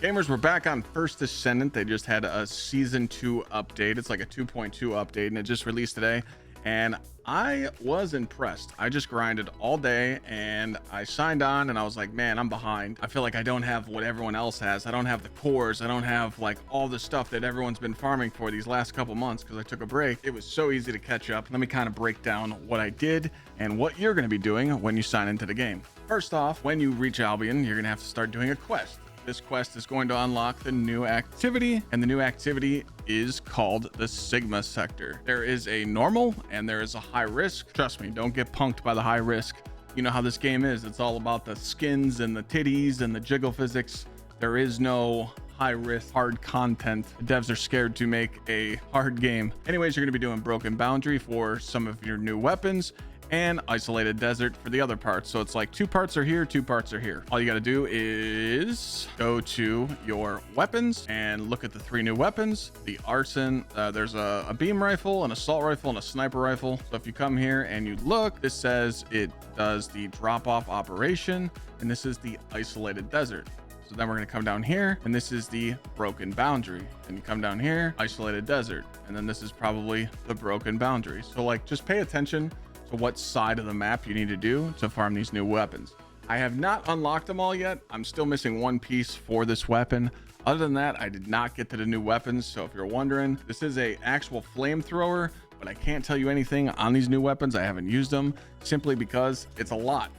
Gamers, we're back on First Descendant. They just had a season 2 update. It's like a 2.2 update, and it just released today. And I was impressed. I just grinded all day and I signed on and I was like, man, I'm behind. I feel like I don't have what everyone else has. I don't have the cores. I don't have like all the stuff that everyone's been farming for these last couple months because I took a break. It was so easy to catch up. Let me kind of break down what I did and what you're going to be doing when you sign into the game. First off, when you reach Albion, you're going to have to start doing a quest. This quest is going to unlock the new activity, and the new activity is called the Sigma sector. There is a normal and there is a high risk. Trust me, don't get punked by the high risk. You know how this game is. It's all about the skins and the titties and the jiggle physics. There is no high risk hard content. The devs are scared to make a hard game. Anyways, you're going to be doing Broken Boundary for some of your new weapons and Isolated Desert for the other parts. So it's like 2 parts are here, 2 parts are here. All you got to do is go to your weapons and look at the 3 new weapons. The arson, there's a beam rifle, an assault rifle, and a sniper rifle. So if you come here and you look, this says it does the drop-off operation, and this is the Isolated Desert. So then we're going to come down here, and this is the Broken Boundary. And you come down here, Isolated Desert, and then this is probably the Broken Boundary. So like, just pay attention to what side of the map you need to do to farm these new weapons. I have not unlocked them all yet. I'm still missing 1 piece for this weapon. Other than that, I did not get to the new weapons. So if you're wondering, this is a actual flamethrower, but I can't tell you anything on these new weapons. I haven't used them simply because it's a lot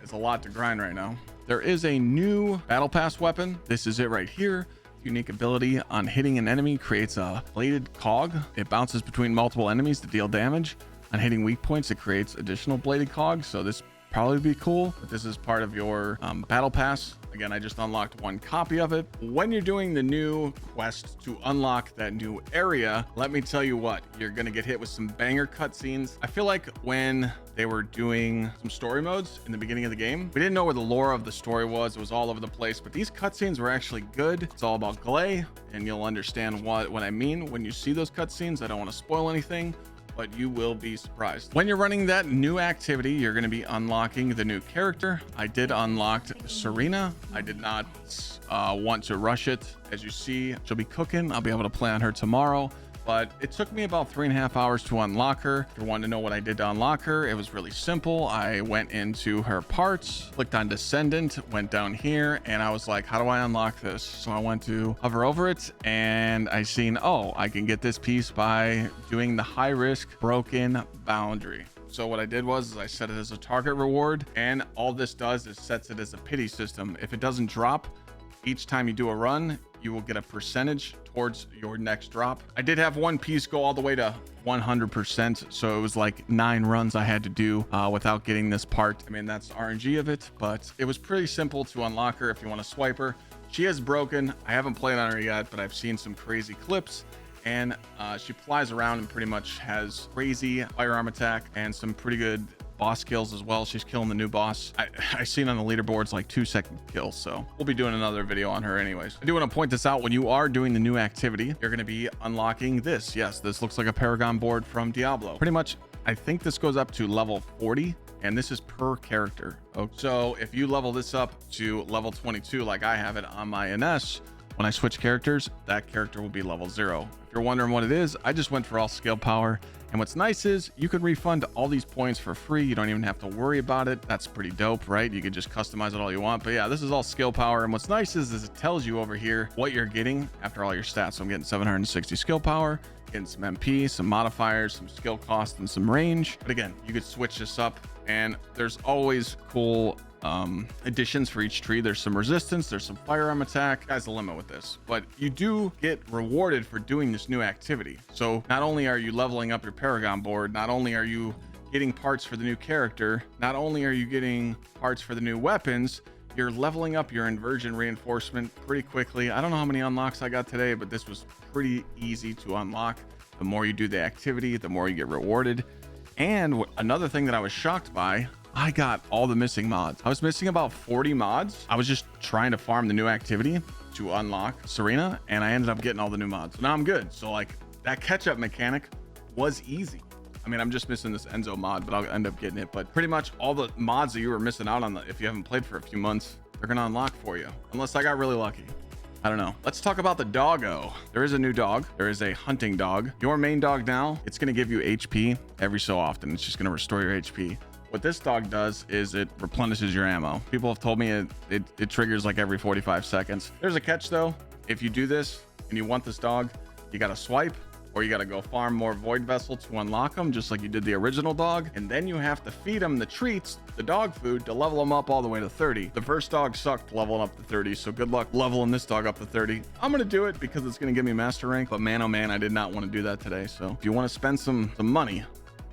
to grind right now. There is a new battle pass weapon. This is it right here. Unique ability: on hitting an enemy creates a bladed cog. It bounces between multiple enemies to deal damage. On hitting weak points, it creates additional bladed cogs. So this probably be cool, but this is part of your battle pass. Again, I just unlocked 1 copy of it. When you're doing the new quest to unlock that new area, let me tell you what, you're gonna get hit with some banger cutscenes. I feel like when they were doing some story modes in the beginning of the game, we didn't know where the lore of the story was. It was all over the place, but these cutscenes were actually good. It's all about Glay, and you'll understand what I mean when you see those cutscenes. I don't want to spoil anything, but you will be surprised. When you're running that new activity, you're going to be unlocking the new character. I did unlock Serena. I did not want to rush it. As you see, she'll be cooking. I'll be able to play on her tomorrow, but it took me about 3.5 hours to unlock her. If you want to know what I did to unlock her, it was really simple. I went into her parts, clicked on Descendant, went down here, and I was like, how do I unlock this? So I went to hover over it, and I seen, oh, I can get this piece by doing the high risk Broken Boundary. So what I did was I set it as a target reward, and all this does is sets it as a pity system. If it doesn't drop each time you do a run, you will get a percentage towards your next drop. I did have 1 piece go all the way to 100%, so it was like 9 runs I had to do without getting this part. I mean, that's RNG of it, but it was pretty simple to unlock her if you want to swipe her. She is broken. I haven't played on her yet, but I've seen some crazy clips, and she flies around and pretty much has crazy firearm attack and some pretty good boss kills as well. She's killing the new boss. I seen on the leaderboards like 2-second kills, so we'll be doing another video on her anyways. I do want to point this out: when you are doing the new activity, you're going to be unlocking this. Yes, this looks like a Paragon board from Diablo. Pretty much, I think this goes up to level 40, and this is per character. Okay. So if you level this up to level 22, like I have it on my NS, when I switch characters, that character will be level 0. If you're wondering what it is, I just went for all skill power. And what's nice is you could refund all these points for free. You don't even have to worry about it. That's pretty dope, right? You could just customize it all you want. But yeah, this is all skill power. And what's nice is it tells you over here what you're getting after all your stats. So I'm getting 760 skill power, getting some MP, some modifiers, some skill cost, and some range. But again, you could switch this up, and there's always cool additions for each tree. There's some resistance, there's some firearm attack. Sky's the limit with this, but you do get rewarded for doing this new activity. So not only are you leveling up your Paragon board, not only are you getting parts for the new character, not only are you getting parts for the new weapons, you're leveling up your inversion reinforcement pretty quickly. I don't know how many unlocks I got today, but this was pretty easy to unlock. The more you do the activity, the more you get rewarded. And another thing that I was shocked by, I got all the missing mods. I was missing about 40 mods. I was just trying to farm the new activity to unlock Serena, and I ended up getting all the new mods. So now I'm good. So like, that catch-up mechanic was easy. I mean, I'm just missing this Enzo mod, but I'll end up getting it. But pretty much all the mods that you were missing out on, if you haven't played for a few months, they're gonna unlock for you, unless I got really lucky. I don't know. Let's talk about the doggo. There is a new dog. There is a hunting dog. Your main dog now, it's going to give you HP every so often. It's just going to restore your HP. What this dog does is it replenishes your ammo. People have told me it triggers like every 45 seconds. There's a catch though. If you do this and you want this dog, you got to swipe, or you got to go farm more void vessel to unlock them, just like you did the original dog. And then you have to feed them the treats, the dog food, to level them up all the way to 30. The first dog sucked leveling up to 30, so good luck leveling this dog up to 30. I'm gonna do it because it's gonna give me master rank, but man, oh man, I did not want to do that today. So if you want to spend some money,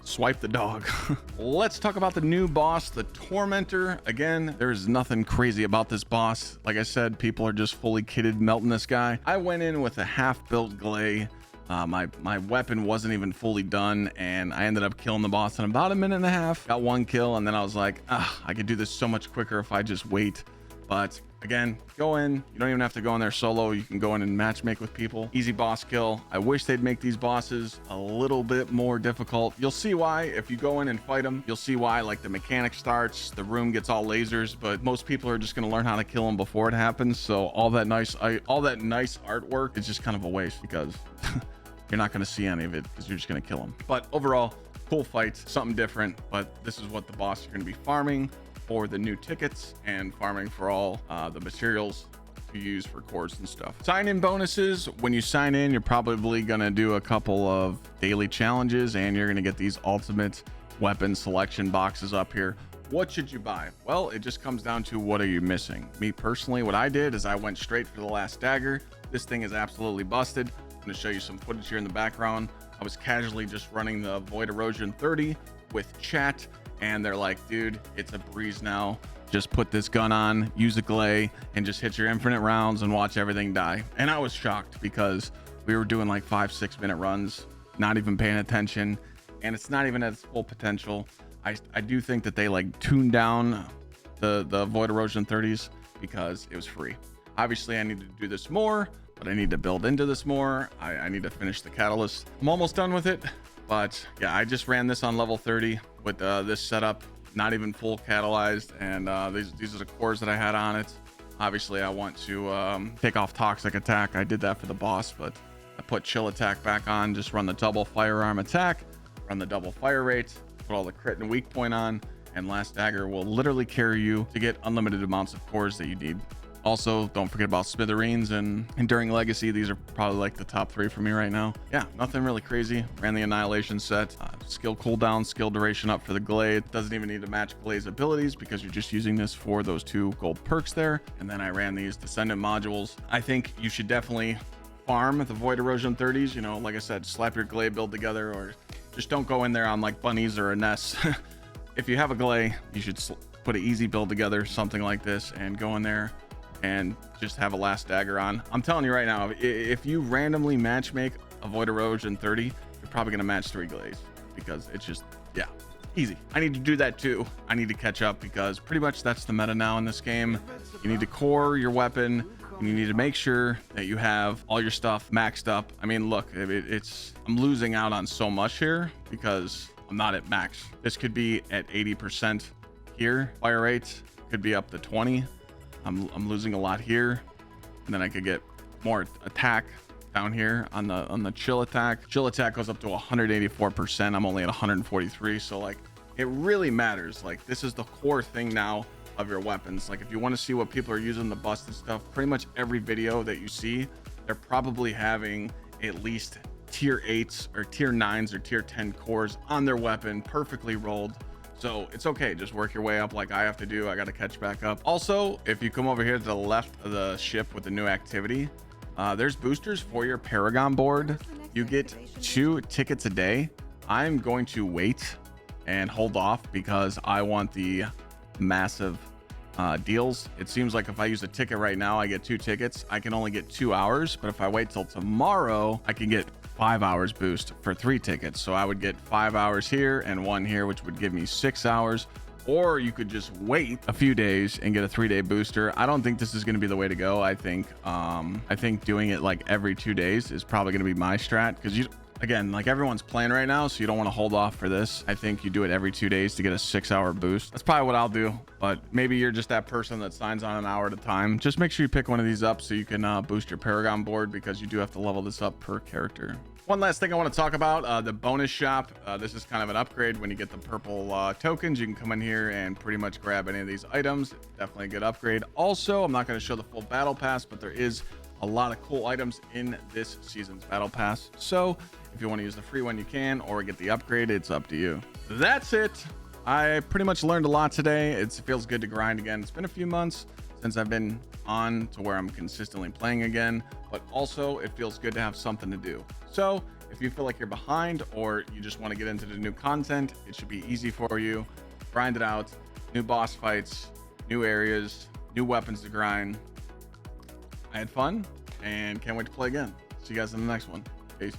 swipe the dog. Let's talk about the new boss, the Tormentor. Again, there's nothing crazy about this boss. Like I said, people are just fully kitted melting this guy. I went in with a half-built Glay. My weapon wasn't even fully done, and I ended up killing the boss in about a minute and a half. Got one kill, and then I was like, I could do this so much quicker if I just wait. But again, go in. You don't even have to go in there solo. You can go in and matchmake with people. Easy boss kill. I wish they'd make these bosses a little bit more difficult. You'll see why if you go in and fight them. You'll see why, like, the mechanic starts, the room gets all lasers, but most people are just going to learn how to kill them before it happens. So all that nice artwork is just kind of a waste, because you're not going to see any of it because you're just going to kill them. But overall, cool fights, something different. But this is what the boss you're going to be farming for the new tickets, and farming for all the materials to use for cores and stuff. Sign-in bonuses. When you sign in, you're probably going to do a couple of daily challenges, and you're going to get these ultimate weapon selection boxes up here. What should you buy? Well, it just comes down to what are you missing. Me personally, what I did is I went straight for the last dagger. This thing is absolutely busted. I'm going to show you some footage here in the background. I was casually just running the Void Erosion 30 with chat, and they're like, dude, it's a breeze now. Just put this gun on, use a Glay, and just hit your infinite rounds and watch everything die. And I was shocked because we were doing like 5-6 minute runs, not even paying attention, and it's not even at its full potential. I do think that they like tuned down the Void Erosion 30s because it was free. Obviously, I need to do this more, but I need to build into this more. I need to finish the catalyst. I'm almost done with it, but yeah, I just ran this on level 30 with this setup, not even full catalyzed, and these are the cores that I had on it. Obviously, I want to take off toxic attack. I did that for the boss, but I put chill attack back on, just run the double firearm attack, run the double fire rate, put all the crit and weak point on, and last dagger will literally carry you to get unlimited amounts of cores that you need. Also, don't forget about Smithereens and Enduring Legacy. These are probably like the top 3 for me right now. Yeah, nothing really crazy. Ran the Annihilation set. Skill cooldown, skill duration up for the Glade. Doesn't even need to match Glade's abilities because you're just using this for those 2 gold perks there. And then I ran these Descendant modules. I think you should definitely farm the Void Erosion 30s. You know, like I said, slap your Glade build together, or just don't go in there on like bunnies or a Ness. If you have a Glade, you should put an easy build together, something like this, and go in there and just have a last dagger on. I'm telling you right now, if you randomly matchmake a Void Erosion 30, you're probably going to match 3 Glades, because it's just, yeah, easy. I need to do that too. I need to catch up, because pretty much that's the meta now in this game. You need to core your weapon, and you need to make sure that you have all your stuff maxed up. I mean, look, I'm losing out on so much here because I'm not at max. This could be at 80% here. Fire rate could be up to 20. I'm losing a lot here, and then I could get more attack down here on the chill attack. Chill attack goes up to 184%. I'm only at 143, so like it really matters. Like, this is the core thing now of your weapons. Like, if you want to see what people are using to bust and stuff, pretty much every video that you see, they're probably having at least tier 8s or tier 9s or tier 10 cores on their weapon, perfectly rolled. So it's okay, just work your way up like I have to do. I got to catch back up. Also, if you come over here to the left of the ship with the new activity, there's boosters for your Paragon board. You get 2 tickets a day. I'm going to wait and hold off because I want the massive deals. It seems like if I use a ticket right now, I get 2 tickets. I can only get 2 hours, but if I wait till tomorrow, I can get 5 hours boost for 3 tickets. So I would get 5 hours here and 1 here, which would give me 6 hours. Or you could just wait a few days and get a 3-day booster. I don't think this is going to be the way to go. I think doing it like every 2 days is probably going to be my strat, because Again, like everyone's playing right now, so you don't want to hold off for this. I think you do it every 2 days to get a 6-hour boost. That's probably what I'll do, but maybe you're just that person that signs on an hour at a time. Just make sure you pick one of these up so you can boost your Paragon board, because you do have to level this up per character. One last thing I want to talk about, the bonus shop. This is kind of an upgrade. When you get the purple tokens, you can come in here and pretty much grab any of these items. Definitely a good upgrade. Also, I'm not going to show the full battle pass, but there is a lot of cool items in this season's battle pass. So if you want to use the free one, you can, or get the upgrade. It's up to you. That's it. I pretty much learned a lot today. It feels good to grind again. It's been a few months since I've been on to where I'm consistently playing again, but also it feels good to have something to do. So if you feel like you're behind, or you just want to get into the new content, it should be easy for you. Grind it out. New boss fights, new areas, new weapons to grind. I had fun and can't wait to play again. See you guys in the next one. Peace.